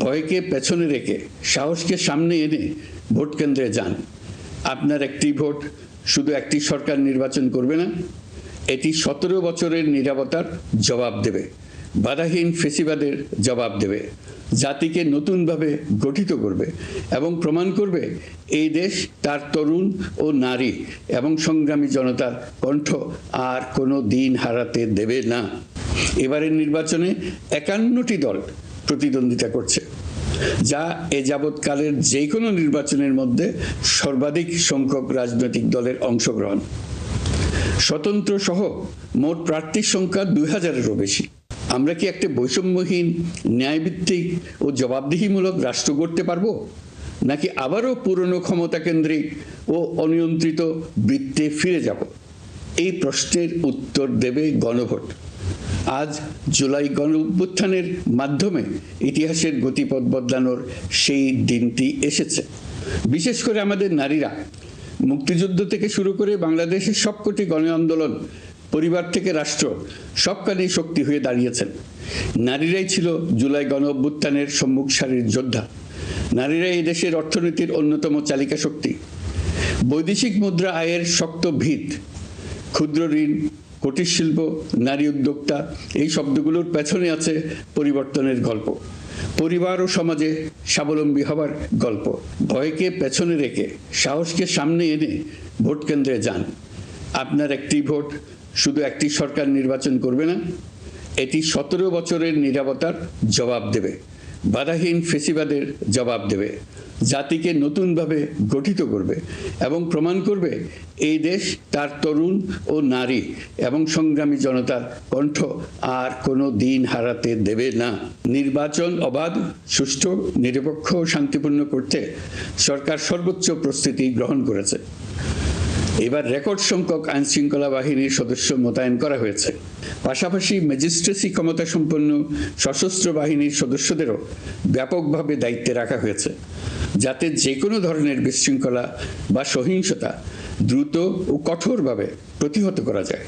ভয়কে পেছনে রেখে সাহসকে সামনে এনে ভোট কেন্দ্রে যান। আপনার একটি ভোট শুধু একটি সরকার নির্বাচন করবে না, এটি 17 বছরের নিরাপত্তার জবাব দেবে, বাধাহীন ফেসিবাদের জবাব দেবে, জাতিকে নতুনভাবে গঠিত করবে এবং প্রমাণ করবে এই দেশ তার তরুণ ও নারী এবং সংগ্রামী জনতার কণ্ঠ আর কোনো দিন হারাতে দেবে না। এবারের নির্বাচনে 51টি দল প্রতিদ্বন্দ্বিতা করছে, যা এ যাবৎকালের যে কোনো নির্বাচনের মধ্যে সর্বাধিক সংখ্যক রাজনৈতিক দলের অংশগ্রহণ। স্বতন্ত্র সহ মোট প্রার্থীর সংখ্যা 2000-এরও বেশি। আমরা কি একটা বৈষম্যহীন, ন্যায়ভিত্তিক ও জবাবদিহিমূলক রাষ্ট্র গড়তে পারবো, নাকি আবারও পুরনো ক্ষমতা কেন্দ্রিক ও অনিয়ন্ত্রিত বৃত্তে ফিরে যাব? এই প্রশ্নের উত্তর দেবে গণভোট। আজ জুলাই গণঅভ্যুত্থানের মাধ্যমে ইতিহাসের গতিপথ বদলানোর সেই দিনটি এসেছে। বিশেষ করে আমাদের নারীরা মুক্তিযুদ্ধ থেকে শুরু করে বাংলাদেশের সবকটি গণ আন্দোলন, পরিবার থেকে রাষ্ট্র, সবখানেই শক্তি হয়ে দাঁড়িয়েছেন। নারীরাই ছিল জুলাই গণঅভ্যুত্থানের সম্মুখ সারির যোদ্ধা। নারীরাই এই দেশের অর্থনীতির অন্যতম চালিকা শক্তি। বৈদেশিক মুদ্রা আয়ের শক্ত ভিত, ক্ষুদ্র ঋণ, কুটির শিল্প, নারী উদ্যোক্তা, এই শব্দগুলোর পেছনে আছে পরিবর্তনের গল্প, পরিবার ও সমাজে স্বাবলম্বী হবার গল্প। ভয়কে পেছনে রেখে সাহসকে সামনে এনে ভোট কেন্দ্রে যান। আপনার একটি ভোট শুধু একটি সরকার নির্বাচন করবে না, এটি 17 বছরের নিরাপত্তার জবাব দেবে, বাধাহীন ফেসিবাদের জবাব দেবে, জাতিকে নতুনভাবে গঠিত করবে এবং প্রমাণ করবে এই দেশ তার তরুণ ও নারী এবং সংগ্রামী জনতার কণ্ঠ আর কোনো দিন হারাতে দেবে না। নির্বাচন অবাধ, সুষ্ঠু, নিরপেক্ষ ও শান্তিপূর্ণ করতে সরকার সর্বোচ্চ প্রস্তুতি গ্রহণ করেছে। এবার রেকর্ড সংখ্যক আইন শৃঙ্খলা বাহিনীর সদস্য মোতায়েন করা হয়েছে। পাশাপাশি ম্যাজিস্ট্রেসি ক্ষমতা সম্পন্ন সশস্ত্র বাহিনীর সদস্যদেরও ব্যাপকভাবে দায়িত্বে রাখা হয়েছে, যাতে যে কোনো ধরনের বিশৃঙ্খলা বা সহিংসতা দ্রুত ও কঠোরভাবে প্রতিহত করা যায়।